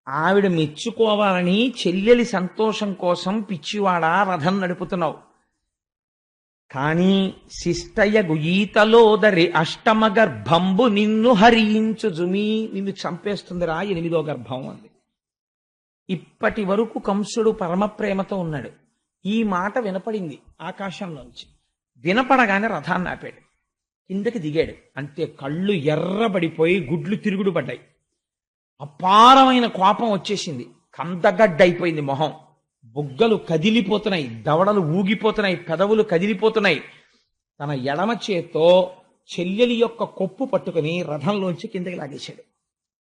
ఆవిడ మెచ్చుకోవాలని చెల్లెలి సంతోషం కోసం పిచ్చివాడా రథం నడుపుతున్నావు. కానీ శిష్టయ గుయీతలోదరి అష్టమ గర్భంబు నిన్ను హరించు జుమి, నిన్ను చంపేస్తుందిరా 8వ గర్భం అంది. ఇప్పటి వరకు కంసుడు పరమ ప్రేమతో ఉన్నాడు. ఈ మాట వినపడింది ఆకాశంలోంచి. వినపడగానే రథాన్ని ఆపాడు, కిందకి దిగాడు. అంతే, కళ్ళు ఎర్రబడిపోయి గుడ్లు తిరుగుడు పడ్డాయి. అపారమైన కోపం వచ్చేసింది. కందగడ్డైపోయింది మొహం, బుగ్గలు కదిలిపోతున్నాయి, దవడలు ఊగిపోతున్నాయి, పెదవులు కదిలిపోతున్నాయి. తన ఎడమ చేత్తో చెల్లెలి యొక్క కొప్పు పట్టుకుని రథంలోంచి కిందకి లాగేశాడు.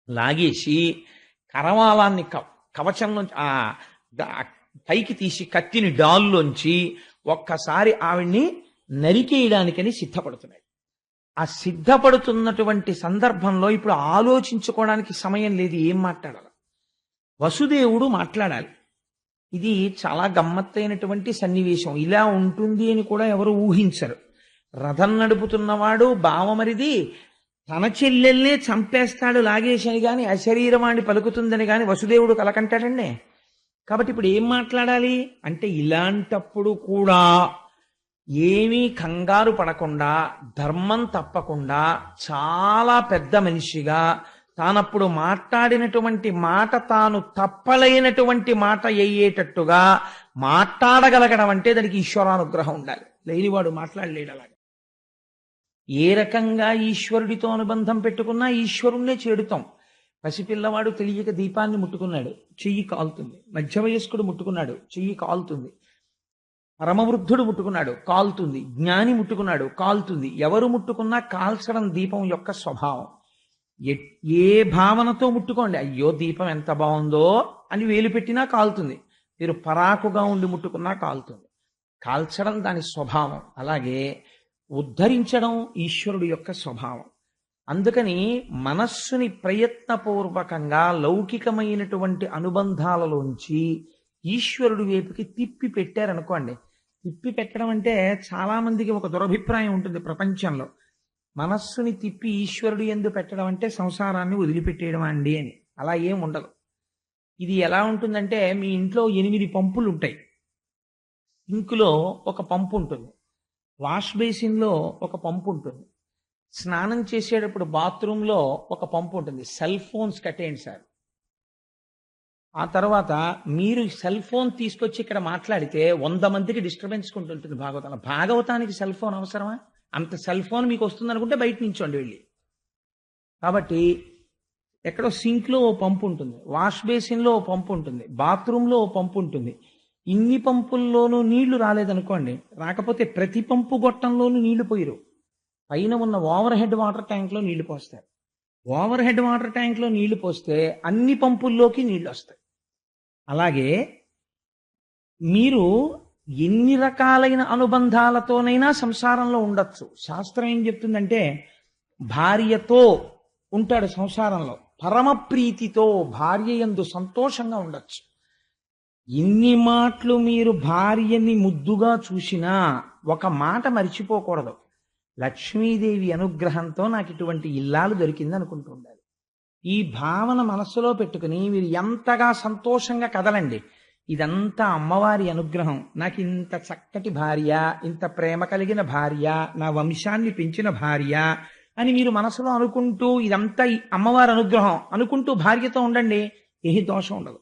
లాగేసి కరవాలాన్ని కవచంలోంచి పైకి తీసి కత్తిని డాల్లోంచి ఒక్కసారి ఆవిడ్ని నరికేయడానికని సిద్ధపడుతున్నాడు. ఆ సిద్ధపడుతున్నటువంటి సందర్భంలో ఇప్పుడు ఆలోచించుకోవడానికి సమయం లేదు, ఏం మాట్లాడాలి. వసుదేవుడు మాట్లాడాలి. ఇది చాలా గమ్మత్తైనటువంటి సన్నివేశం. ఇలా ఉంటుంది అని కూడా ఎవరు ఊహించరు. రథం నడుపుతున్నవాడు బావమరిది తన చెల్లెల్నే చంపేస్తాడు లాగేశని గాని అశరీరవాణి పలుకుతుందని గాని వసుదేవుడు కలకంటాడండి. కాబట్టి ఇప్పుడు ఏం మాట్లాడాలి అంటే, ఇలాంటప్పుడు కూడా ఏమీ కంగారు పడకుండా, ధర్మం తప్పకుండా, చాలా పెద్ద మనిషిగా తానప్పుడు మాట్లాడినటువంటి మాట తాను తప్పలేనటువంటి మాట అయ్యేటట్టుగా మాట్లాడగలగడం అంటే దానికి ఈశ్వరానుగ్రహం ఉండాలి. లేనివాడు మాట్లాడలేడు. అలాగే ఏ రకంగా ఈశ్వరుడితో అనుబంధం పెట్టుకున్నా ఈశ్వరుణ్ణే చేడుతాం. పసిపిల్లవాడు తెలియక దీపాన్ని ముట్టుకున్నాడు, చెయ్యి కాలుతుంది. మధ్య వయస్కుడు ముట్టుకున్నాడు, చెయ్యి కాలుతుంది. పరమవృద్ధుడు ముట్టుకున్నాడు, కాలుతుంది. జ్ఞాని ముట్టుకున్నాడు, కాలుతుంది. ఎవరు ముట్టుకున్నా కాల్చడం దీపం యొక్క స్వభావం. ఏ భావనతో ముట్టుకోండి, అయ్యో దీపం ఎంత బాగుందో అని వేలు పెట్టినా కాలుతుంది. మీరు పరాకుగా ఉండి ముట్టుకున్నా కాలుతుంది. కాల్చడం దాని స్వభావం. అలాగే ఉద్ధరించడం ఈశ్వరుడు యొక్క స్వభావం. అందుకని మనస్సుని ప్రయత్నపూర్వకంగా లౌకికమైనటువంటి అనుబంధాలలోంచి ఈశ్వరుడి వైపుకి తిప్పి పెట్టారనుకోండి. తిప్పి పెట్టడం అంటే చాలా మందికి ఒక దురభిప్రాయం ఉంటుంది ప్రపంచంలో. మనస్సుని తిప్పి ఈశ్వరుడు యందు పెట్టడం అంటే సంసారాన్ని వదిలిపెట్టేయడం అండి అని. అలా ఏం ఉండదు. ఇది ఎలా ఉంటుందంటే, మీ ఇంట్లో 8 పంపులు ఉంటాయి. సింకులో ఒక పంపు ఉంటుంది, వాష్ బేసిన్లో ఒక పంపు ఉంటుంది, స్నానం చేసేటప్పుడు బాత్రూంలో ఒక పంపు ఉంటుంది. సెల్ ఫోన్స్ కట్టేయండి సార్. ఆ తర్వాత మీరు సెల్ ఫోన్ తీసుకొచ్చి ఇక్కడ మాట్లాడితే 100 మందికి డిస్టర్బెన్స్ ఉంటుంది భాగవతానికి సెల్ ఫోన్ అవసరమా? అంత సెల్ ఫోన్ మీకు వస్తుంది అనుకుంటే బయట నుంచోండి వెళ్ళి. కాబట్టి ఎక్కడో సింక్లో ఓ పంపు ఉంటుంది, వాష్ బేసిన్లో ఓ పంపు ఉంటుంది, బాత్రూంలో ఓ పంపు ఉంటుంది. ఇన్ని పంపుల్లోనూ నీళ్లు రాలేదనుకోండి, రాకపోతే ప్రతి పంపు గొట్టంలోనూ నీళ్లు పోయిరు. పైన ఉన్న ఓవర్ హెడ్ వాటర్ ట్యాంక్లో నీళ్లు పోస్తారు. ఓవర్ హెడ్ వాటర్ ట్యాంక్లో నీళ్లు పోస్తే అన్ని పంపుల్లోకి నీళ్లు వస్తాయి. అలాగే మీరు ఎన్ని రకాలైన అనుబంధాలతోనైనా సంసారంలో ఉండొచ్చు. శాస్త్రం ఏం చెప్తుందంటే, భార్యతో ఉంటాడు సంసారంలో, పరమ ప్రీతితో భార్య యందు సంతోషంగా ఉండొచ్చు. ఎన్ని మాటలు మీరు భార్యని ముద్దుగా చూసినా ఒక మాట మర్చిపోకూడదు, లక్ష్మీదేవి అనుగ్రహంతో నాకు ఇటువంటి ఇల్లాలు దొరికింది అనుకుంటూ ఉండాలి. ఈ భావన మనస్సులో పెట్టుకుని మీరు ఎంతగా సంతోషంగా కదలండి. ఇదంతా అమ్మవారి అనుగ్రహం, నాకు ఇంత చక్కటి భార్య, ఇంత ప్రేమ కలిగిన భార్య, నా వంశాన్ని పెంచిన భార్య అని మీరు మనసులో అనుకుంటూ, ఇదంతా అమ్మవారి అనుగ్రహం అనుకుంటూ భార్యతో ఉండండి. ఏ దోషం ఉండదు.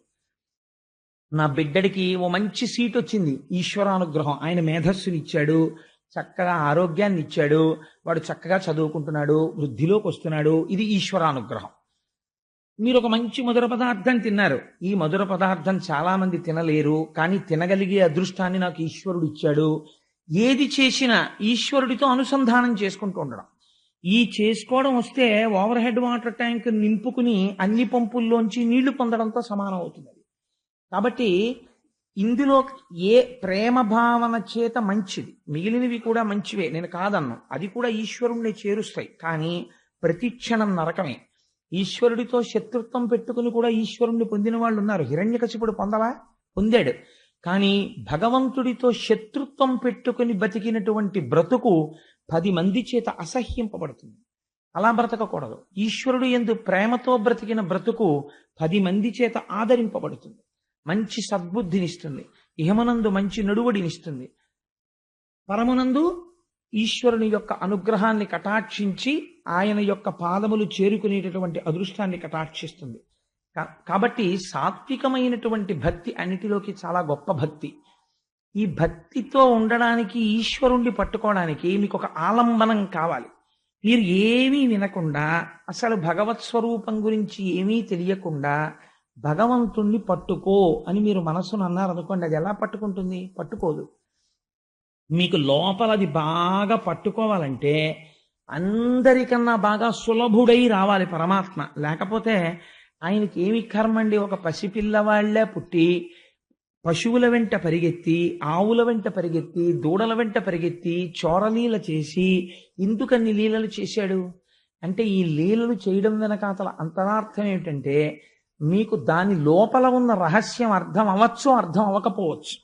నా బిడ్డడికి ఓ మంచి సీట్ వచ్చింది, ఈశ్వరానుగ్రహం. ఆయన మేధస్సుని ఇచ్చాడు, చక్కగా ఆరోగ్యాన్ని ఇచ్చాడు, వాడు చక్కగా చదువుకుంటున్నాడు, వృద్ధిలోకి వస్తున్నాడు. ఇది ఈశ్వరానుగ్రహం. మీరు ఒక మంచి మధుర పదార్థం తిన్నారు. ఈ మధుర పదార్థం చాలా మంది తినలేరు, కానీ తినగలిగే అదృష్టాన్ని నాకు ఈశ్వరుడు ఇచ్చాడు. ఏది చేసినా ఈశ్వరుడితో అనుసంధానం చేసుకుంటూ ఉండడం. ఈ చేసుకోవడం వస్తే ఓవర్ హెడ్ వాటర్ ట్యాంక్ నింపుకుని అన్ని పంపుల్లోంచి నీళ్లు పొందడంతో సమానం అవుతుంది. కాబట్టి ఇందులో ఏ ప్రేమ భావన చేత మంచిది, మిగిలినవి కూడా మంచివే, నేను కాదన్ను. అది కూడా ఈశ్వరుణ్ణి చేరుస్తాయి. కానీ ప్రతి క్షణం నరకమే. ఈశ్వరుడితో శత్రుత్వం పెట్టుకుని కూడా ఈశ్వరుణ్ణి పొందిన వాళ్ళు ఉన్నారు. హిరణ్యకశిపుడు పొందాడు. కానీ భగవంతుడితో శత్రుత్వం పెట్టుకుని బతికినటువంటి బ్రతుకు 10 మంది చేత అసహ్యింపబడుతుంది. అలా బ్రతకకూడదు. ఈశ్వరుడు యందు ప్రేమతో బ్రతికిన బ్రతుకు 10 మంది చేత ఆదరింపబడుతుంది, మంచి సద్బుద్ధినిస్తుంది, ఇహమునందు మంచి నడువడినిస్తుంది, పరమునందు ఈశ్వరుని యొక్క అనుగ్రహాన్ని కటాక్షించి ఆయన యొక్క పాదములు చేరుకునేటటువంటి అదృష్టాన్ని కటాక్షిస్తుంది. కాబట్టి సాత్వికమైనటువంటి భక్తి అన్నిటిలోకి చాలా గొప్ప భక్తి. ఈ భక్తితో ఉండడానికి, ఈశ్వరుణ్ణి పట్టుకోవడానికి మీకు ఒక ఆలంబనం కావాలి. మీరు ఏమీ వినకుండా, అసలు భగవత్ స్వరూపం గురించి ఏమీ తెలియకుండా భగవంతుణ్ణి పట్టుకో అని మీరు మనస్సును అన్నారనుకోండి, అది ఎలా పట్టుకుంటుంది? పట్టుకోదు. మీకు లోపల అది బాగా పట్టుకోవాలంటే అందరికన్నా బాగా సులభుడై రావాలి పరమాత్మ. లేకపోతే ఆయనకి ఏమి కర్మండి? ఒక పసిపిల్లవాళ్లే పుట్టి పశువుల వెంట పరిగెత్తి, ఆవుల వెంట పరిగెత్తి, దూడల వెంట పరిగెత్తి, చోరలీల చేసి ఎందుకన్ని లీలలు చేశాడు అంటే, ఈ లీలలు చేయడం వెనకాతల అంతరార్థం ఏమిటంటే, మీకు దాని లోపల ఉన్న రహస్యం అర్థం అవ్వచ్చు, అర్థం అవ్వకపోవచ్చు.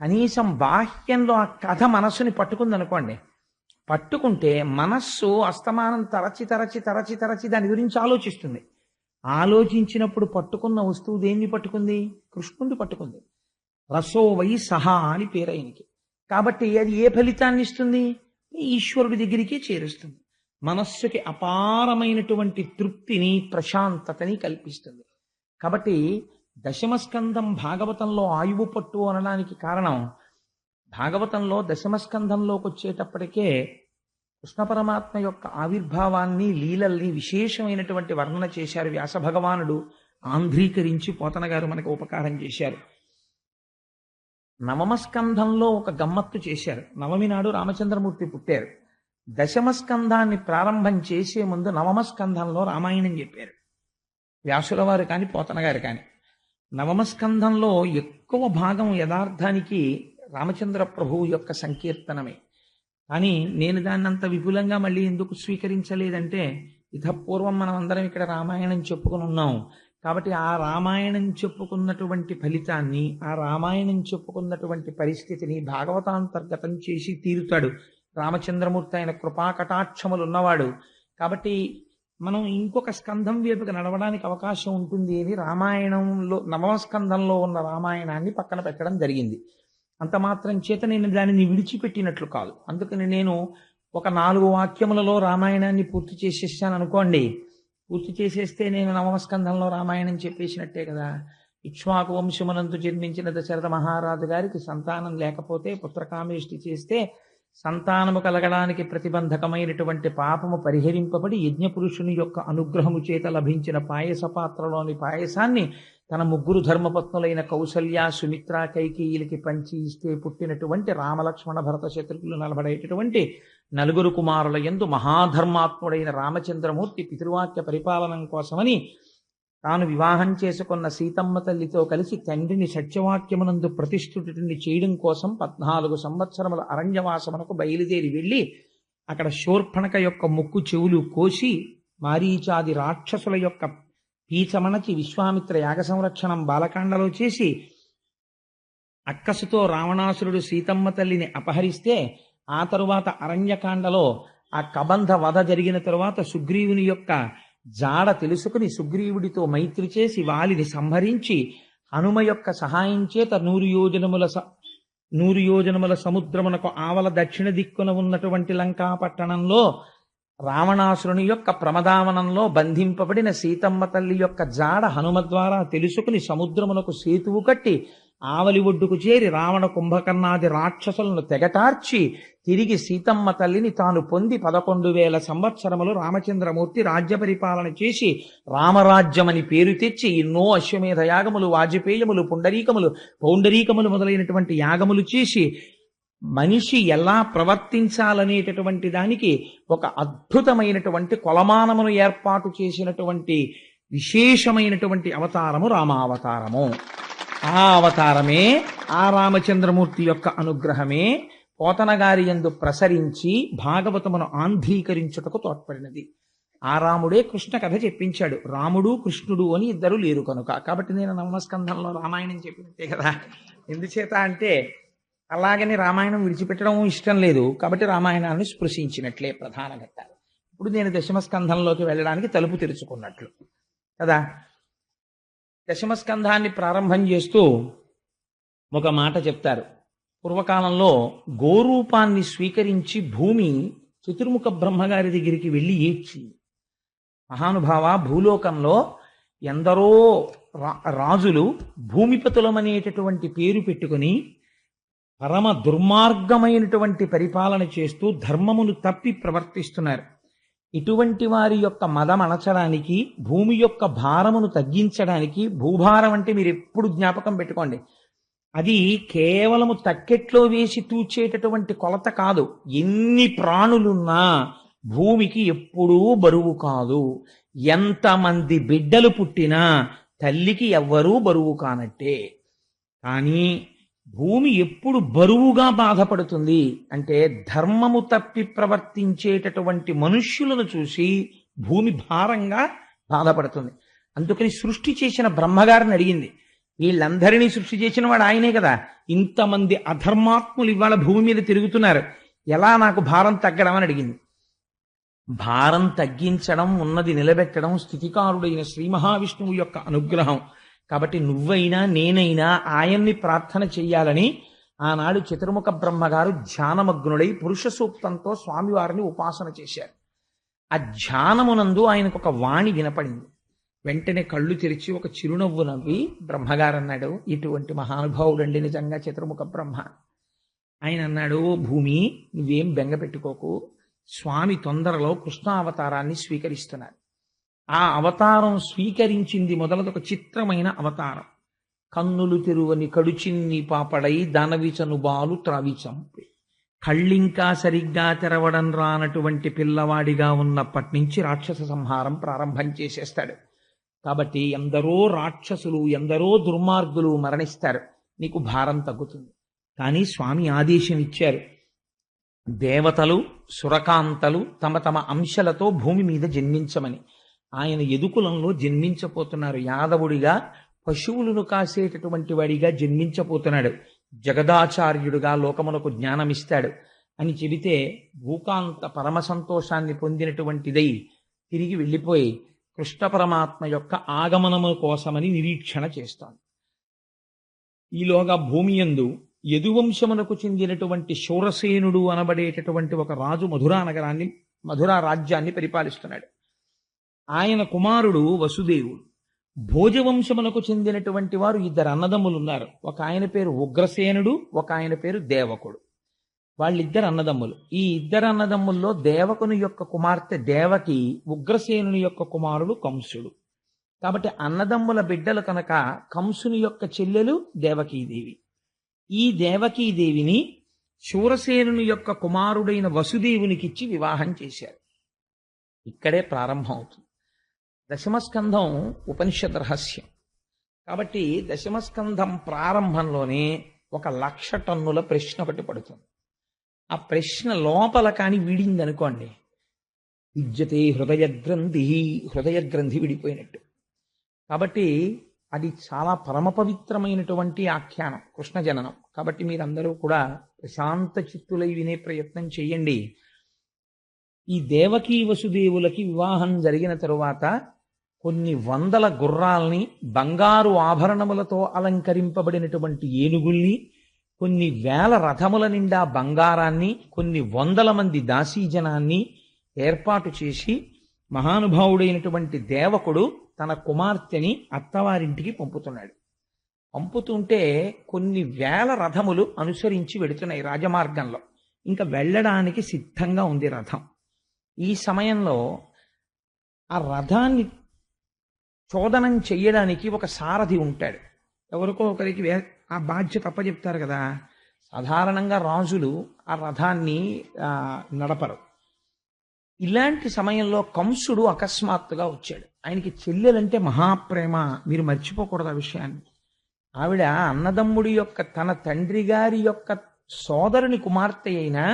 కనీసం బాహ్యంలో ఆ కథ మనస్సుని పట్టుకుందనుకోండి, పట్టుకుంటే మనస్సు అస్తమానం తరచి తరచి తరచి తరచి దాని గురించి ఆలోచిస్తుంది. ఆలోచించినప్పుడు పట్టుకున్న వస్తువు దేన్ని పట్టుకుంది? కృష్ణుడిని పట్టుకుంది. రసో వై సహా అని పేరు ఆయనకి. కాబట్టి అది ఏ ఫలితాన్ని ఇస్తుంది? ఈశ్వరుడి దగ్గరికి చేరుస్తుంది. మనస్సుకి అపారమైనటువంటి తృప్తిని, ప్రశాంతతని కల్పిస్తుంది. కాబట్టి దశమస్కంధం భాగవతంలో ఆయువు పట్టు అనడానికి కారణం, భాగవతంలో దశమస్కంధంలోకి వచ్చేటప్పటికే కృష్ణ పరమాత్మ యొక్క ఆవిర్భావాన్ని, లీలల్ని విశేషమైనటువంటి వర్ణన చేశారు వ్యాస భగవానుడు. ఆంధ్రీకరించి పోతన గారు మనకు ఉపకారం చేశారు. నవమస్కంధంలో ఒక గమ్మత్తు చేశారు. నవమి నాడు రామచంద్రమూర్తి పుట్టారు. దశమస్కంధాన్ని ప్రారంభం చేసే ముందు నవమస్కంధంలో రామాయణం చెప్పారు వ్యాసుల వారు కానీ, పోతన గారు కానీ. నవమస్కంధంలో ఎక్కువ భాగం యథార్థానికి రామచంద్ర ప్రభువు యొక్క సంకీర్తనమే. కానీ నేను దాన్ని అంత విపులంగా మళ్ళీ ఎందుకు స్వీకరించలేదంటే, ఇతపూర్వం మనం అందరం ఇక్కడ రామాయణం చెప్పుకుని ఉన్నాం కాబట్టి ఆ రామాయణం చెప్పుకున్నటువంటి ఫలితాన్ని, ఆ రామాయణం చెప్పుకున్నటువంటి పరిస్థితిని భాగవతాంతర్గతం చేసి తీరుతాడు రామచంద్రమూర్తి. ఆయన కృపాకటాక్షములు ఉన్నవాడు కాబట్టి మనం ఇంకొక స్కంధం వైపుకి నడవడానికి అవకాశం ఉంటుంది అని రామాయణంలో నవమస్కంధంలో ఉన్న రామాయణాన్ని పక్కన పెట్టడం జరిగింది. అంత మాత్రం చేత నేను దానిని విడిచిపెట్టినట్లు కాదు. అందుకని నేను ఒక 4 వాక్యములలో రామాయణాన్ని పూర్తి చేసేసాను అనుకోండి, పూర్తి చేసేస్తే నేను నవమస్కంధంలో రామాయణం చెప్పేసినట్టే కదా. ఇక్ష్వాకు వంశమునందు జన్మించిన దశరథ మహారాజు గారికి సంతానం లేకపోతే పుత్రకామేష్టి చేస్తే సంతానము కలగడానికి ప్రతిబంధకమైనటువంటి పాపము పరిహరింపబడి యజ్ఞపురుషుని యొక్క అనుగ్రహము చేత లభించిన పాయస పాత్రలోని పాయసాన్ని తన 3 ధర్మపత్నులైన కౌసల్య, సుమిత్ర, కైకేయిలకి పంచి ఇస్తే పుట్టినటువంటి రామలక్ష్మణ భరత శత్రుఘ్నులు నలబడేటటువంటి 4 కుమారుల యందు మహాధర్మాత్ముడైన రామచంద్రమూర్తి పితృవాక్య పరిపాలనం కోసమని తాను వివాహం చేసుకున్న సీతమ్మ తల్లితో కలిసి తండ్రిని సత్యవాక్యమునందు ప్రతిష్ఠితుడిని చేయడం కోసం 14 సంవత్సరముల అరణ్యవాసమునకు బయలుదేరి వెళ్ళి అక్కడ శూర్పణఖ యొక్క ముక్కు చెవులు కోసి, మారీచాది రాక్షసుల యొక్క పీచమణచి, విశ్వామిత్ర యాగ సంరక్షణం బాలకాండలో చేసి, అక్కసుతో రావణాసురుడు సీతమ్మ తల్లిని అపహరిస్తే ఆ తరువాత అరణ్యకాండలో ఆ కబంధ వధ జరిగిన తరువాత సుగ్రీవుని యొక్క జాడ తెలుసుకుని సుగ్రీవుడితో మైత్రి చేసి వాలిని సంహరించి హనుమ యొక్క సహాయం చేత 100 యోజనముల సముద్రమునకు ఆవల దక్షిణ దిక్కున ఉన్నటువంటి లంకా పట్టణంలో రావణాసురుని యొక్క ప్రమదావనంలో బంధింపబడిన సీతమ్మ తల్లి యొక్క జాడ హనుమ ద్వారా తెలుసుకుని సముద్రమునకు సేతువు కట్టి ఆవలి ఒడ్డుకు చేరి రావణ కుంభకర్ణాది రాక్షసులను తెగటార్చి తిరిగి సీతమ్మ తల్లిని తాను పొంది 11,000 సంవత్సరములు రామచంద్రమూర్తి రాజ్య పరిపాలన చేసి రామరాజ్యమని పేరు తెచ్చి ఎన్నో అశ్వమేధ యాగములు, వాజపేయములు, పౌండరీకములు మొదలైనటువంటి యాగములు చేసి మనిషి ఎలా ప్రవర్తించాలనేటటువంటి దానికి ఒక అద్భుతమైనటువంటి కొలమానమును ఏర్పాటు చేసినటువంటి విశేషమైనటువంటి అవతారము రామావతారము. ఆ అవతారమే, ఆ రామచంద్రమూర్తి యొక్క అనుగ్రహమే పోతన గారి యందు ప్రసరించి భాగవతమును ఆంధ్రీకరించుటకు తోడ్పడినది. ఆ రాముడే కృష్ణ కథ చెప్పించాడు. రాముడు కృష్ణుడు అని ఇద్దరు లేరు కనుక. కాబట్టి నేను నవమస్కంధంలో రామాయణం చెప్పినట్టే కదా. ఎందుచేత అంటే అలాగని రామాయణం విడిచిపెట్టడం ఇష్టం లేదు కాబట్టి రామాయణాన్ని స్పృశించినట్లే ప్రధాన ఘట్టాలు. ఇప్పుడు నేను దశమస్కంధంలోకి వెళ్ళడానికి తలుపు తెరుచుకున్నట్లు కదా. దశమస్కంధాన్ని ప్రారంభం చేస్తూ ఒక మాట చెప్తారు. పూర్వకాలంలో గోరూపాన్ని స్వీకరించి భూమి చతుర్ముఖ బ్రహ్మగారి దగ్గరికి వెళ్ళి ఏడ్చింది. మహానుభావ, భూలోకంలో ఎందరో రాజులు భూమిపతులమనేటటువంటి పేరు పెట్టుకుని పరమ దుర్మార్గమైనటువంటి పరిపాలన చేస్తూ ధర్మమును తప్పి ప్రవర్తిస్తున్నారు. ఇటువంటి వారి యొక్క మదం అణచడానికి, భూమి యొక్క భారమును తగ్గించడానికి, భూభారం అంటే మీరు ఎప్పుడు జ్ఞాపకం పెట్టుకోండి, అది కేవలము తక్కెట్లో వేసి తూచేటటువంటి కొలత కాదు. ఎన్ని ప్రాణులున్నా భూమికి ఎప్పుడూ బరువు కాదు. ఎంతమంది బిడ్డలు పుట్టినా తల్లికి ఎవ్వరూ బరువు కానట్టే. కానీ భూమి ఎప్పుడు బరువుగా బాధపడుతుంది అంటే ధర్మము తప్పి ప్రవర్తించేటటువంటి మనుష్యులను చూసి భూమి భారంగా బాధపడుతుంది. అందుకని సృష్టి చేసిన బ్రహ్మగారిని అడిగింది. వీళ్ళందరినీ సృష్టి చేసిన వాడు ఆయనే కదా. ఇంతమంది అధర్మాత్ములు ఇవాళ భూమి మీద తిరుగుతున్నారు, ఎలా నాకు భారం తగ్గడం అని అడిగింది. భారం తగ్గించడం, ఉన్నది నిలబెట్టడం స్థితికారుడైన శ్రీ మహావిష్ణువు యొక్క అనుగ్రహం. కాబట్టి నువ్వైనా నేనైనా ఆయన్ని ప్రార్థన చెయ్యాలని ఆనాడు చతుర్ముఖ బ్రహ్మగారు ధ్యానమగ్నుడై పురుష సూక్తంతో స్వామివారిని ఉపాసన చేశారు. ఆ ధ్యానమునందు ఆయనకు ఒక వాణి వినపడింది. వెంటనే కళ్ళు తెరిచి ఒక చిరునవ్వు నవ్వి బ్రహ్మగారు అన్నాడు, ఇటువంటి మహానుభావుడండి నిజంగా చతుర్ముఖ బ్రహ్మ. ఆయన అన్నాడు, భూమి నువ్వేం బెంగ పెట్టుకోకు, స్వామి తొందరలో కృష్ణావతారాన్ని స్వీకరిస్తున్నారు. ఆ అవతారం స్వీకరించింది మొదలదొక చిత్రమైన అవతారం. కన్నులు తెరువని కడుచిన్ని పాపడై దానవిచను బాలు త్రావి చంపి, కళ్ళింకా సరిగ్గా తెరవడం రానటువంటి పిల్లవాడిగా ఉన్నప్పటి నుంచి రాక్షస సంహారం ప్రారంభం చేసేస్తాడు. కాబట్టి ఎందరో రాక్షసులు, ఎందరో దుర్మార్గులు మరణిస్తారు, నీకు భారం తగ్గుతుంది. కానీ స్వామి ఆదేశం ఇచ్చారు, దేవతలు సురకాంతలు తమ తమ అంశలతో భూమి మీద జన్మించమని. ఆయన యదుకులంలో జన్మించపోతున్నారు. యాదవుడిగా పశువులను కాసేటటువంటి వాడిగా జన్మించపోతున్నాడు. జగదాచార్యుడుగా లోకమునకు జ్ఞానమిస్తాడు అని చెబితే భూకాంత పరమ సంతోషాన్ని పొందినటువంటిదై తిరిగి వెళ్ళిపోయి కృష్ణ పరమాత్మ యొక్క ఆగమనము కోసమని నిరీక్షణ చేస్తాను. ఈలోగా భూమి యందు యదువంశమునకు చెందినటువంటి శూరసేనుడు అనబడేటటువంటి ఒక రాజు మధురా రాజ్యాన్ని పరిపాలిస్తున్నాడు. ఆయన కుమారుడు వసుదేవుడు. భోజవంశమునకు చెందినటువంటి వారు ఇద్దరు అన్నదమ్ములు ఉన్నారు. ఒక ఆయన పేరు ఉగ్రసేనుడు, ఒక ఆయన పేరు దేవకుడు. వాళ్ళిద్దరు అన్నదమ్ములు. ఈ ఇద్దరు అన్నదమ్ముల్లో దేవకుని యొక్క కుమార్తె దేవకి, ఉగ్రసేనుని యొక్క కుమారుడు కంసుడు. కాబట్టి అన్నదమ్ముల బిడ్డలు కనుక కంసుని యొక్క చెల్లెలు దేవకీదేవి. ఈ దేవకీదేవిని శూరసేనుని యొక్క కుమారుడైన వసుదేవునికిచ్చి వివాహం చేశారు. ఇక్కడే ప్రారంభం అవుతుంది దశమస్కంధం ఉపనిషద్ రహస్యం. కాబట్టి దశమస్కంధం ప్రారంభంలోనే 1,00,000 టన్నుల ప్రశ్న ఒకటి పడుతుంది. ఆ ప్రశ్న లోపల కాని విడింది అనుకోండి, విద్యతే హృదయ గ్రంథి విడిపోయినట్టు. కాబట్టి అది చాలా పరమ పవిత్రమైనటువంటి ఆఖ్యానం, కృష్ణ జననం. కాబట్టి మీరందరూ కూడా ప్రశాంత చిత్తులై వినే ప్రయత్నం చేయండి. ఈ దేవకీ వసుదేవులకి వివాహం జరిగిన తరువాత కొన్ని వందల గుర్రాల్ని, బంగారు ఆభరణములతో అలంకరింపబడినటువంటి ఏనుగుల్ని, కొన్ని వేల రథముల నిండా బంగారాన్ని, కొన్ని వందల మంది దాసీజనాన్ని ఏర్పాటు చేసి మహానుభావుడైనటువంటి దేవకుడు తన కుమార్తెని అత్తవారింటికి పంపుతున్నాడు. పంపుతుంటే కొన్ని వేల రథములు అనుసరించి వెడుతున్నాయి రాజమార్గంలో. ఇంకా వెళ్ళడానికి సిద్ధంగా ఉంది రథం. ఈ సమయంలో ఆ రథాన్ని చోదనం చెయ్యడానికి ఒక సారథి ఉంటాడు. ఎవరికో ఒకరికి ఆ బాధ్యత అప్పచెప్తారు కదా. సాధారణంగా రాజులు ఆ రథాన్ని నడపరు. ఇలాంటి సమయంలో కంసుడు అకస్మాత్తుగా వచ్చాడు. ఆయనకి చెల్లెలంటే మహాప్రేమ, మీరు మర్చిపోకూడదు ఆ విషయాన్ని. ఆవిడ అన్నదమ్ముడి యొక్క, తన తండ్రి గారి యొక్క సోదరుని కుమార్తె అయినా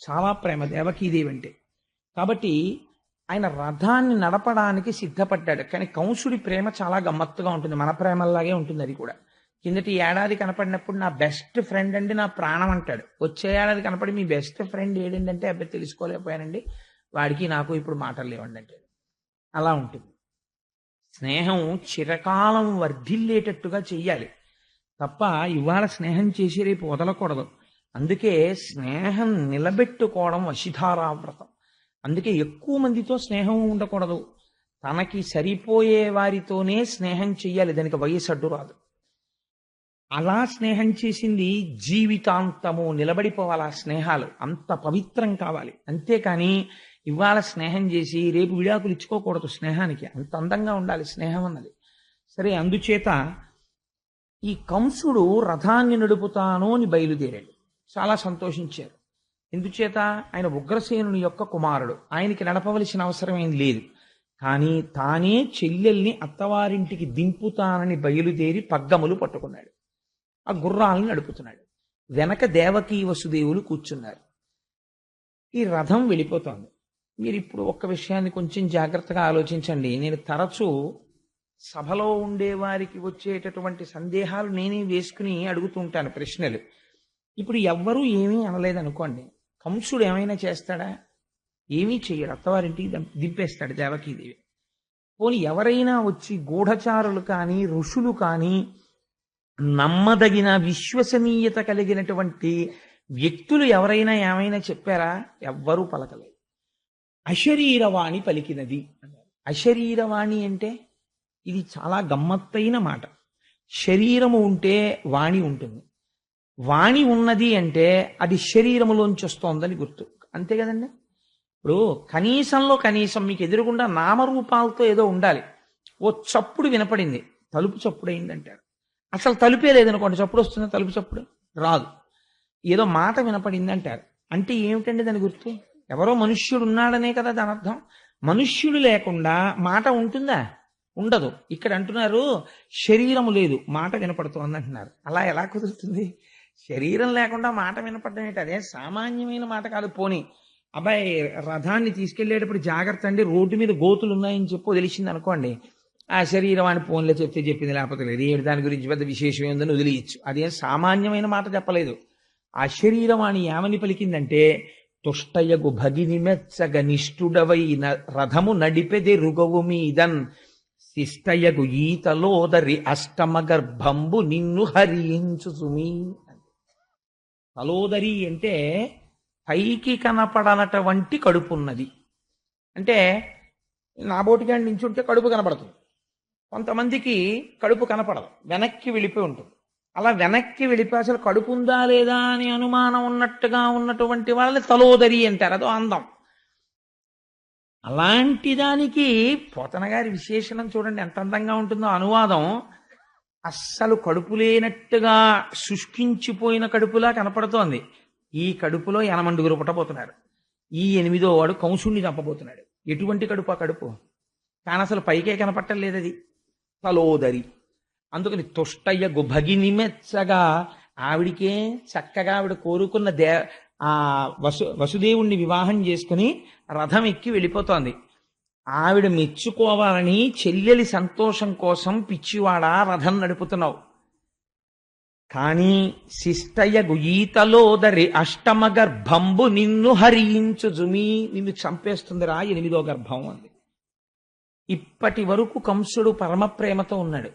చాలా ప్రేమ దేవకీదేవి అంటే. కాబట్టి ఆయన రథాన్ని నడపడానికి సిద్ధపడ్డాడు. కానీ కంసుడి ప్రేమ చాలా గమ్మత్తుగా ఉంటుంది, మన ప్రేమలాగే ఉంటుంది అది కూడా. కిందటి ఏడాది కనపడినప్పుడు నా బెస్ట్ ఫ్రెండ్ అండి, నా ప్రాణం అంటాడు. వచ్చే ఏడాది కనపడి మీ బెస్ట్ ఫ్రెండ్ ఏడండి అంటే అబ్బాయి తెలుసుకోలేకపోయానండి, వాడికి నాకు ఇప్పుడు మాటలు లేవండి అంటే అలా ఉంటుంది. స్నేహం చిరకాలం వర్ధిల్లేటట్టుగా చెయ్యాలి తప్ప ఇవాళ స్నేహం చేసి రేపు వదలకూడదు. అందుకే స్నేహం నిలబెట్టుకోవడం వశిధారావ్రతం. అందుకే ఎక్కువ మందితో స్నేహం ఉండకూడదు. తనకి సరిపోయే వారితోనే స్నేహం చెయ్యాలి, దానికి వయసు అడ్డు రాదు. అలా స్నేహం చేసింది జీవితాంతము నిలబడిపోవాలి. ఆ స్నేహాలు అంత పవిత్రం కావాలి. అంతేకాని ఇవాళ స్నేహం చేసి రేపు విడాకులు ఇచ్చుకోకూడదు. స్నేహానికి అంత అందంగా ఉండాలి స్నేహం అన్నది. సరే, అందుచేత ఈ కంసుడు రథాన్ని నడుపుతాను అని బయలుదేరాడు. చాలా సంతోషించారు. ఎందుచేత ఆయన ఉగ్రసేనుని యొక్క కుమారుడు, ఆయనకి నడపవలసిన అవసరం ఏం లేదు. కానీ తానే చెల్లెల్ని అత్తవారింటికి దింపుతానని బయలుదేరి పగ్గములు పట్టుకున్నాడు. ఆ గుర్రాలను నడుపుతున్నాడు. వెనక దేవకీ వసుదేవులు కూర్చున్నారు. ఈ రథం వెళ్ళిపోతోంది. మీరు ఇప్పుడు ఒక్క విషయాన్ని కొంచెం జాగ్రత్తగా ఆలోచించండి. నేను తరచూ సభలో ఉండేవారికి వచ్చేటటువంటి సందేహాలు నేనే వేసుకుని అడుగుతూ ఉంటాను ప్రశ్నలు. ఇప్పుడు ఎవ్వరూ ఏమీ అనలేదనుకోండి, కంసుడు ఏమైనా చేస్తాడా? ఏమీ చెయ్యడు. అత్తవారింటికి దింపేస్తాడు దేవకీదేవి. పోనీ ఎవరైనా వచ్చి గూఢచారులు కానీ ఋషులు కానీ నమ్మదగిన విశ్వసనీయత కలిగినటువంటి వ్యక్తులు ఎవరైనా ఏమైనా చెప్పారా? ఎవ్వరూ పలకలేదు. అశరీరవాణి పలికినది అన్నారు. అశరీరవాణి అంటే ఇది చాలా గమ్మత్తైన మాట. శరీరము ఉంటే వాణి ఉంటుంది. వాణి ఉన్నది అంటే అది శరీరములోంచి వస్తోందని గుర్తు. అంతే కదండి. ఇప్పుడు కనీసంలో కనీసం మీకు ఎదురుగుండా నామరూపాలతో ఏదో ఉండాలి. ఓ చప్పుడు వినపడింది, తలుపు చప్పుడు అయిందంటారు. అసలు తలుపే లేదనుకోండి, చప్పుడు వస్తుందా? తలుపు చప్పుడు రాదు. ఏదో మాట వినపడింది అంటారు. అంటే ఏమిటండి దాని గుర్తు? ఎవరో మనుష్యుడు ఉన్నాడనే కదా దాని అర్థం. మనుష్యుడు లేకుండా మాట ఉంటుందా? ఉండదు. ఇక్కడ అంటున్నారు శరీరము లేదు, మాట వినపడుతోంది అంటున్నారు. అలా ఎలా కుదురుతుంది? శరీరం లేకుండా మాట వినపడడం ఏంటి? అదే సామాన్యమైన మాట కాదు. పోనీ అబ్బాయి రథాన్ని తీసుకెళ్లేటప్పుడు జాగ్రత్త అండి, రోడ్డు మీద గోతులు ఉన్నాయని చెప్పు తెలిసింది అనుకోండి, ఆ శరీరవాణి ఫోన్లో చెప్తే చెప్పింది, లేకపోతే లేదు. ఏడు దాని గురించి పెద్ద విశేషం ఏందని వదిలేయచ్చు. అదేం సామాన్యమైన మాట చెప్పలేదు. ఆ శరీరవాణి ఏమని పలికిందంటే, తుష్టయగు భగిని మెచ్చగ నిష్ఠుడవై రథము నడిపెది రుగవు మీదన్ శిష్టయగు ఈతలోదరి అష్టమ గర్భంబు నిన్ను హరించు సుమీ. తలోదరి అంటే పైకి కనపడనటువంటి కడుపు ఉన్నది. అంటే నా బోటిగాడి నించుంటే కడుపు కనపడుతుంది. కొంతమందికి కడుపు కనపడదు, వెనక్కి వెళ్ళిపోయి ఉంటుంది. అలా వెనక్కి వెళ్ళిపోయి అసలు కడుపు ఉందా లేదా అని అనుమానం ఉన్నట్టుగా ఉన్నటువంటి వాళ్ళని తలోదరి అంటారు. అదో అందం. అలాంటి దానికి పోతన గారి విశేషణం చూడండి ఎంత అందంగా ఉంటుందో. అనువాదం అస్సలు కడుపు లేనట్టుగా శుష్కించిపోయిన కడుపులా కనపడుతోంది. ఈ కడుపులో 8 పుట్టబోతున్నారు. ఈ 8వ వాడు కంసుణ్ణి చంపబోతున్నాడు. ఎటువంటి కడుపు? ఆ కడుపు కానీ అసలు పైకే కనపట్టలేదు. అది తలోదరి. అందుకని తుష్టయ్య గుభగిని మెచ్చగా ఆవిడికే చక్కగా ఆవిడ కోరుకున్న ఆ వసుదేవుణ్ణి వివాహం చేసుకుని రథం ఎక్కి వెళ్ళిపోతోంది. ఆవిడ మెచ్చుకోవాలని చెల్లెలి సంతోషం కోసం పిచ్చివాడా రథం నడుపుతున్నావు. కానీ శిష్టయ్య గుయీతలోదరి అష్టమ గర్భంబు నిన్ను హరించు జుమి, నిన్ను చంపేస్తుందిరా 8వ గర్భం అంది. ఇప్పటి వరకు కంసుడు పరమ ప్రేమతో ఉన్నాడు.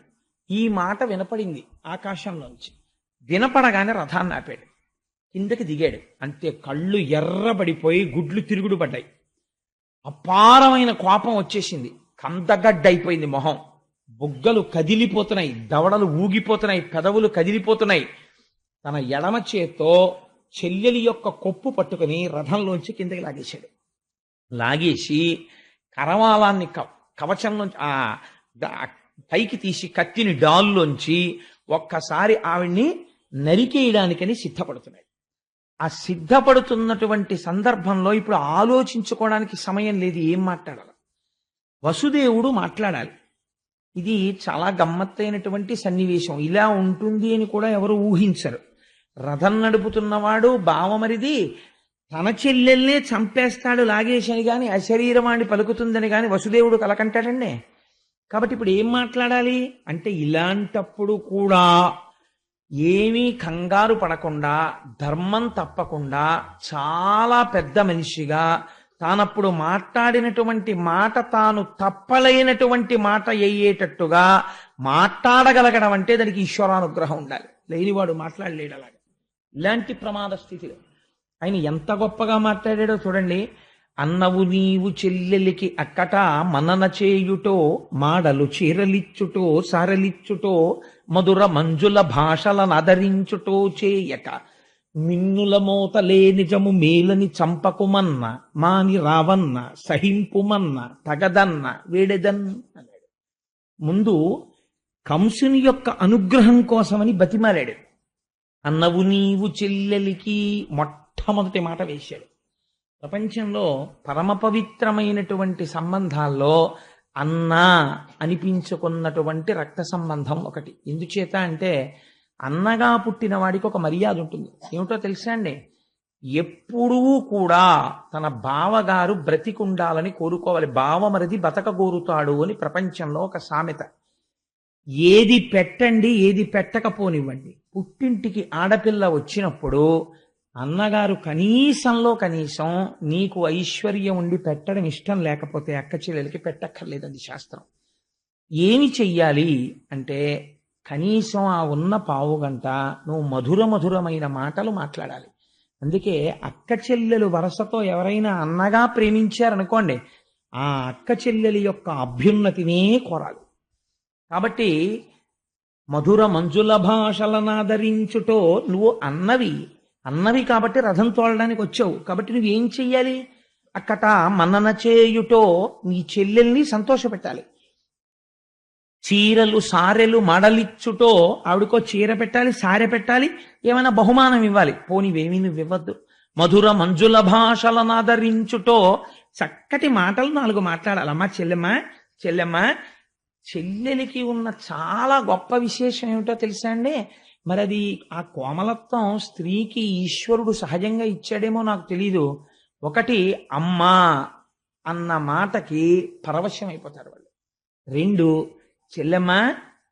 ఈ మాట వినపడింది ఆకాశంలోంచి. వినపడగానే రథాన్ని ఆపాడు, కిందకి దిగాడు. అంతే, కళ్ళు ఎర్రబడిపోయి గుడ్లు తిరుగుడు పడ్డాయి. అపారమైన కోపం వచ్చేసింది. కందగడ్డైపోయింది మొహం. బుగ్గలు కదిలిపోతున్నాయి, దవడలు ఊగిపోతున్నాయి, పెదవులు కదిలిపోతున్నాయి. తన ఎడమ చేత్తో చెల్లెలి యొక్క కొప్పు పట్టుకుని రథంలోంచి కిందకి లాగేశాడు. లాగేసి కరవాలాన్ని కవచంలోంచి పైకి తీసి కత్తిని డాల్లోంచి ఒక్కసారి ఆవిడ్ని నరికేయడానికని సిద్ధపడుతున్నాడు. ఆ సిద్ధపడుతున్నటువంటి సందర్భంలో ఇప్పుడు ఆలోచించుకోవడానికి సమయం లేదు. ఏం మాట్లాడాలి? వసుదేవుడు మాట్లాడాలి. ఇది చాలా గమ్మత్తైనటువంటి సన్నివేశం. ఇలా ఉంటుంది అని కూడా ఎవరు ఊహించరు. రథం నడుపుతున్నవాడు బావమరిది తన చెల్లెల్నే చంపేస్తాడు లాగేశని గాని అశరీరవాణి పలుకుతుందని గాని వసుదేవుడు కలకంటాడండి. కాబట్టి ఇప్పుడు ఏం మాట్లాడాలి అంటే, ఇలాంటప్పుడు కూడా ఏమీ కంగారు పడకుండా ధర్మం తప్పకుండా చాలా పెద్ద మనిషిగా తానప్పుడు మాట్లాడినటువంటి మాట తాను తప్పలేనటువంటి మాట అయ్యేటట్టుగా మాట్లాడగలగడం అంటే దానికి ఈశ్వరానుగ్రహం ఉండాలి. లేనివాడు మాట్లాడలేడు అలాగా. ఇలాంటి ప్రమాద స్థితిలో ఆయన ఎంత గొప్పగా మాట్లాడాడో చూడండి. అన్నవు నీవు చెల్లెలికి అక్కట మనన చేయుటో మాడలు చీరలిచ్చుటో సారలిచ్చుటో మధుర మంజుల భాషలను ఆదరించుటో చేయక మిన్నుల మోతలే నిజము మేలని చంపకుమన్న మాని రావన్న సహింపుమన్న తగదన్న వేడెదన్ అన్నాడు. ముందు కంసుని యొక్క అనుగ్రహం కోసమని బతిమాలాడు. అన్నవు నీవు చెల్లెలికి మొట్టమొదటి మాట వేశాడు. ప్రపంచంలో పరమ పవిత్రమైనటువంటి సంబంధాల్లో అన్న అనిపించుకున్నటువంటి రక్త సంబంధం ఒకటి. ఎందుచేత అంటే అన్నగా పుట్టిన వాడికి ఒక మర్యాద ఉంటుంది. ఏమిటో తెలుసా అండి? ఎప్పుడూ కూడా తన బావగారు బ్రతికుండాలని కోరుకోవాలి. బావమరిది బతకగోరుతాడు అని ప్రపంచంలో ఒక సామెత. ఏది పెట్టండి, ఏది పెట్టకపోనివ్వండి, పుట్టింటికి ఆడపిల్ల వచ్చినప్పుడు అన్నగారు కనీసంలో కనీసం నీకు ఐశ్వర్యం ఉండి పెట్టడం ఇష్టం లేకపోతే అక్క చెల్లెలకి పెట్టక్కర్లేదు, అది శాస్త్రం. ఏమి చెయ్యాలి అంటే కనీసం ఆ ఉన్న పావుగంట నువ్వు మధురమైన మాటలు మాట్లాడాలి. అందుకే అక్క చెల్లెలు వరసతో ఎవరైనా అన్నగా ప్రేమించారనుకోండి, ఆ అక్క చెల్లెలి యొక్క అభ్యున్నతినే కోరాలి. కాబట్టి మధుర మంజుల భాషలనాదరించుటో, నువ్వు అన్నవి కాబట్టి రథం తోలడానికి వచ్చావు. కాబట్టి నువ్వేం చెయ్యాలి? అక్కట మన్నన చేయుటో, నీ చెల్లెల్ని సంతోషపెట్టాలి. చీరలు సారెలు మడలిచ్చుటో, ఆవిడకో చీర పెట్టాలి, సారె పెట్టాలి, ఏమైనా బహుమానం ఇవ్వాలి. పోనివేమీ నువ్వు ఇవ్వద్దు. మధుర మంజుల భాషలనాదరించుటో, చక్కటి మాటలు 4 మాట్లాడాలి. అమ్మా చెల్లెమ్మ చెల్లెలికి ఉన్న చాలా గొప్ప విశేషం ఏమిటో తెలుసా అండి? మరి అది ఆ కోమలత్వం స్త్రీకి ఈశ్వరుడు సహజంగా ఇచ్చాడేమో నాకు తెలీదు. ఒకటి, అమ్మా అన్న మాటకి పరవశం అయిపోతారు వాళ్ళు. 2, చెల్లెమ్మ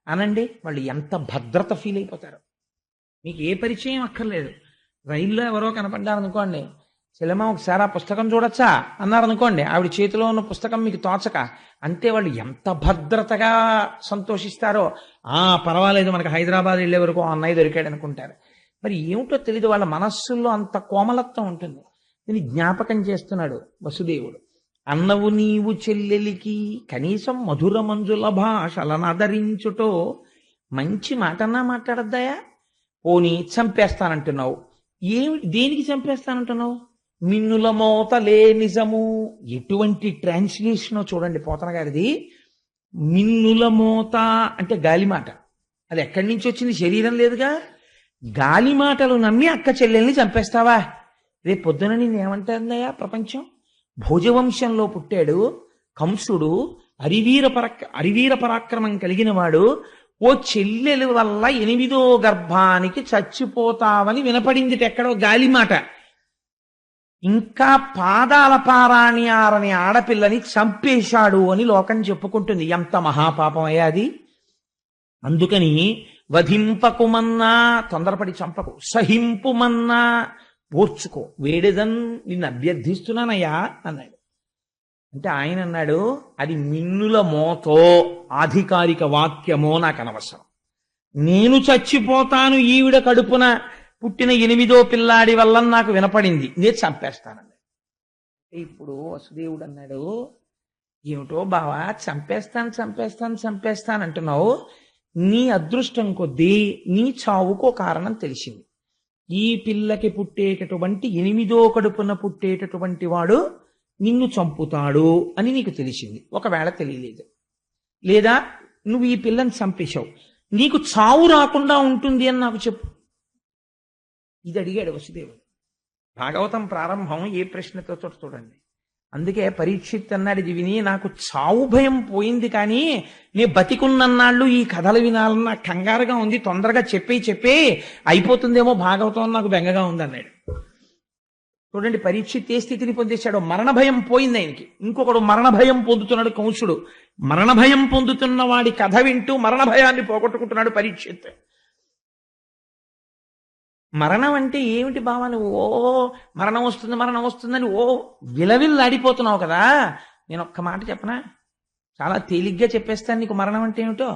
అనండి, వాళ్ళు ఎంత భద్రత ఫీల్ అయిపోతారు. మీకు ఏ పరిచయం అక్కర్లేదు. రైల్లో ఎవరో కనపడ్డారనుకోండి, చెల్లెమ్మ ఒకసారి ఆ పుస్తకం చూడొచ్చా అన్నారనుకోండి, ఆవిడ చేతిలో ఉన్న పుస్తకం మీకు తోచక, అంతే వాళ్ళు ఎంత భద్రతగా సంతోషిస్తారో. పర్వాలేదు, మనకు హైదరాబాద్ వెళ్ళే వరకు అన్నయ్య దొరికాడు అనుకుంటారు. మరి ఏమిటో తెలీదు, వాళ్ళ మనస్సుల్లో అంత కోమలత్వం ఉంటుంది. దీన్ని జ్ఞాపకం చేస్తున్నాడు వసుదేవుడు. అన్నవు నీవు చెల్లెలికి కనీసం మధుర మంజుల భాషలను ఆదరించుటో, మంచి మాటన్నా మాట్లాడద్దాయా? పోనీ చంపేస్తానంటున్నావు. దేనికి చంపేస్తానంటున్నావు? మిన్నుల మోతలే నిజము. ఎటువంటి ట్రాన్స్లేషనో చూడండి పోతన గారిది. మిన్నుల మోత అంటే గాలిమాట. అది ఎక్కడి నుంచి వచ్చింది? శరీరం లేదుగా. గాలి మాటలు నమ్మి అక్క చెల్లెల్ని చంపేస్తావా? రేపు పొద్దున నేనేమంటాందయ్యా ప్రపంచం? భోజవంశంలో పుట్టాడు కంసుడు, అరివీర పరాక్రమం కలిగిన వాడు. ఓ చెల్లెలు వల్ల 8వ గర్భానికి చచ్చిపోతావని వినపడింది ఎక్కడో గాలిమాట. ఇంకా పాదాల పారాణ్యారని ఆడపిల్లని చంపేశాడు అని లోకం చెప్పుకుంటుంది. ఎంత మహాపాపం అయ్యా అది. అందుకని వధింపకుమన్నా, తొందరపడి చంపకు, సహింపుమన్నా ఓర్చుకో, వేడెదన్ నిన్ను అభ్యర్థిస్తున్నానయ్యా అన్నాడు. అంటే ఆయన అన్నాడు, అది మిన్నుల మోతో ఆధికారిక వాక్యమో నాకు అనవసరం. నేను చచ్చిపోతాను ఈవిడ కడుపున పుట్టిన 8వ పిల్లాడి వల్ల నాకు వినపడింది, నేను చంపేస్తానన్నాడు. ఇప్పుడు వసుదేవుడు అన్నాడు, ఏమిటో బావా చంపేస్తాను అంటున్నావు. నీ అదృష్టం కొద్దీ నీ చావుకో కారణం తెలిసింది. ఈ పిల్లకి పుట్టేటటువంటి 8వ కడుపున పుట్టేటటువంటి వాడు నిన్ను చంపుతాడు అని నీకు తెలిసింది. ఒకవేళ తెలియలేదు, లేదా నువ్వు ఈ పిల్లని చంపేశావు, నీకు చావు రాకుండా ఉంటుంది అని నాకు చెప్పు. ఇది అడిగాడు వసుదేవుడు. భాగవతం ప్రారంభం ఏ ప్రశ్నతో చూడండి. అందుకే పరీక్షిత్ అన్నాడు, ఇది విని నాకు చావు భయం పోయింది, కానీ నే బతికున్నన్నాళ్ళు ఈ కథలు వినాలన్న కంగారుగా ఉంది, తొందరగా చెప్పే అయిపోతుందేమో భాగవతం, నాకు బెంగగా ఉంది అన్నాడు. చూడండి పరీక్షిత్ ఏ స్థితిని పొందేశాడో. మరణ భయం పోయింది ఆయనకి. ఇంకొకడు మరణ భయం పొందుతున్నాడు కంసుడు. మరణ భయం పొందుతున్న వాడి కథ వింటూ మరణ భయాన్ని పోగొట్టుకుంటున్నాడు పరీక్షిత్. మరణం అంటే ఏమిటి భావాలు? ఓ మరణం వస్తుంది మరణం వస్తుందని ఓ విలవిల్లాడిపోతున్నావు కదా. నేను ఒక్క మాట చెప్పనా, చాలా తేలిగ్గా చెప్పేస్తాను నీకు మరణం అంటే ఏమిటో.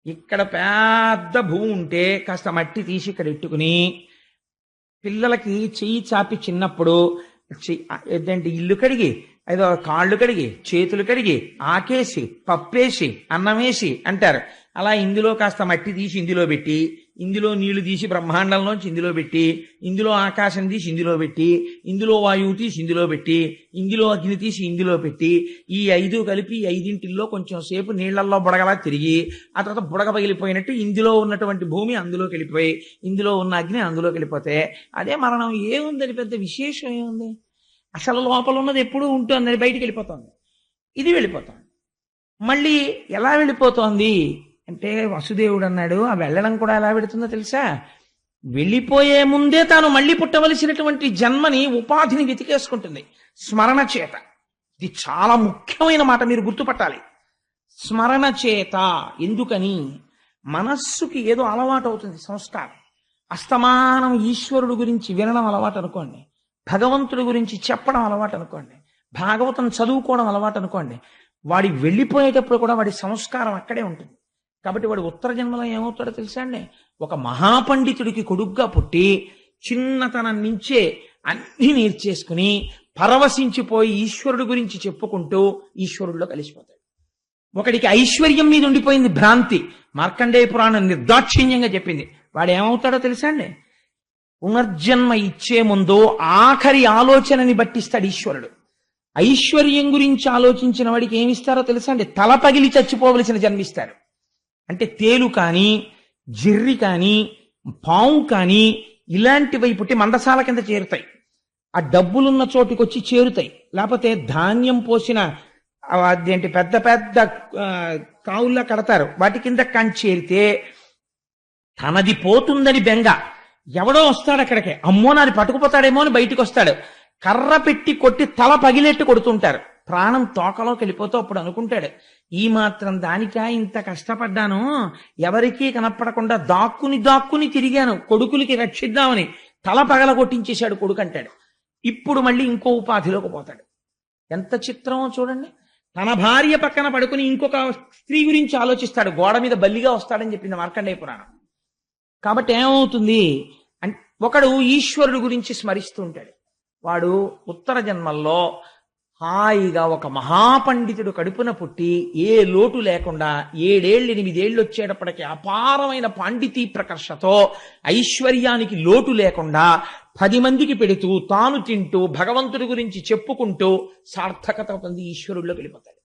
ఇక్కడ పెద్ద భూమి ఉంటే కాస్త మట్టి తీసి ఇక్కడ ఇట్టుకుని పిల్లలకి చెయ్యి చాపి చిన్నప్పుడు ఏంటంటే ఇల్లు కడిగి ఏదో కాళ్ళు కడిగి చేతులు కడిగి ఆకేసి పప్పేసి అన్నమేసి అంటారు. అలా ఇందులో కాస్త మట్టి తీసి ఇందులో పెట్టి, ఇందులో నీళ్లు తీసి బ్రహ్మాండంలోంచి ఇందులో పెట్టి, ఇందులో ఆకాశం తీసి ఇందులో పెట్టి, ఇందులో వాయువు తీసి ఇందులో పెట్టి, ఇందులో అగ్ని తీసి ఇందులో పెట్టి, ఈ 5 కలిపి 5 కొంచెం సేపు నీళ్లలో బుడగలా తిరిగి ఆ తర్వాత బుడగ పగిలిపోయినట్టు ఇందులో ఉన్నటువంటి భూమి అందులోకి వెళ్ళిపోయి, ఇందులో ఉన్న అగ్ని అందులోకి వెళ్ళిపోతే అదే మరణం. ఏముందని పెద్ద విశేషం ఏముంది? అసలు లోపల ఉన్నది ఎప్పుడూ ఉంటుంది, అది బయటికి వెళ్ళిపోతుంది. ఇది వెళ్ళిపోతుంది. మళ్ళీ ఎలా వెళ్ళిపోతోంది అంటే వసుదేవుడు అన్నాడు, ఆ వెళ్ళడం కూడా ఎలా పెడుతుందో తెలుసా? వెళ్ళిపోయే ముందే తాను మళ్ళీ పుట్టవలసినటువంటి జన్మని ఉపాధిని వెతికేసుకుంటుంది స్మరణ చేత. ఇది చాలా ముఖ్యమైన మాట, మీరు గుర్తుపట్టాలి. స్మరణ చేత. ఎందుకని? మనస్సుకి ఏదో అలవాటు అవుతుంది, సంస్కారం. అస్తమానం ఈశ్వరుడు గురించి వినడం అలవాటు అనుకోండి, భగవంతుడి గురించి చెప్పడం అలవాటు అనుకోండి, భాగవతం చదువుకోవడం అలవాటు అనుకోండి, వాడి వెళ్ళిపోయేటప్పుడు కూడా వాడి సంస్కారం అక్కడే ఉంటుంది. కాబట్టి వాడు ఉత్తర జన్మలో ఏమవుతాడో తెలుసా అండి? ఒక మహాపండితుడికి కొడుగ్గా పుట్టి చిన్నతనం నుంచే అన్ని నేర్చేసుకుని పరవశించిపోయి ఈశ్వరుడు గురించి చెప్పుకుంటూ ఈశ్వరుడిలో కలిసిపోతాడు. ఒకడికి ఐశ్వర్యం మీద ఉండిపోయింది భ్రాంతి, మార్కండేయ పురాణం నిర్దాక్షిణ్యంగా చెప్పింది. వాడు ఏమవుతాడో తెలుసా అండి? పునర్జన్మ ఇచ్చే ముందు ఆఖరి ఆలోచనని బట్టిస్తాడు ఈశ్వరుడు. ఐశ్వర్యం గురించి ఆలోచించిన వాడికి ఏమిస్తారో తెలుసా అండి? తల పగిలి చచ్చిపోవలసిన జన్మిస్తారు. అంటే తేలు కానీ, జిర్రి కానీ, పాము కానీ ఇలాంటివి పుట్టి మందసాల కింద చేరుతాయి. ఆ డబ్బులున్న చోటుకి వచ్చి చేరుతాయి. లేకపోతే ధాన్యం పోసిన అదేంటి పెద్ద పెద్ద కావుల్లా కడతారు, వాటి కింద కానీ చేరితే తనది పోతుందని బెంగ. ఎవడో వస్తాడు అక్కడికి, అమ్మో నాది పట్టుకుపోతాడేమో అని బయటికి వస్తాడు. కర్ర పెట్టి కొట్టి తల పగిలేట్టు కొడుతుంటారు. ప్రాణం తోకలోకి వెళ్ళిపోతూ అప్పుడు అనుకుంటాడు, ఈ మాత్రం దానికా ఇంత కష్టపడ్డాను, ఎవరికీ కనపడకుండా దాక్కుని తిరిగాను కొడుకులకి రక్షిద్దామని. తల పగల కొట్టించేశాడు కొడుకు అంటాడు. ఇప్పుడు మళ్ళీ ఇంకో ఉపాధిలోకి పోతాడు. ఎంత చిత్రమో చూడండి. తన భార్య పక్కన పడుకుని ఇంకొక స్త్రీ గురించి ఆలోచిస్తాడు, గోడ మీద బల్లిగా వస్తాడని చెప్పింది మార్కండేయ పురాణం. కాబట్టి ఏమవుతుంది అంటే ఒకడు ఈశ్వరుడు గురించి స్మరిస్తూ ఉంటాడు. వాడు ఉత్తర జన్మల్లో హాయిగా ఒక మహాపండితుడు కడుపున పుట్టి ఏ లోటు లేకుండా 7 ఏళ్ళు 8 ఏళ్ళు వచ్చేటప్పటికి అపారమైన పాండితీ ప్రకర్షతో ఐశ్వర్యానికి లోటు లేకుండా 10 మందికి పెడుతూ తాను తింటూ భగవంతుడి గురించి చెప్పుకుంటూ సార్థకత పొంది ఈశ్వరుడిలోకి వెళ్ళిపోతాడు.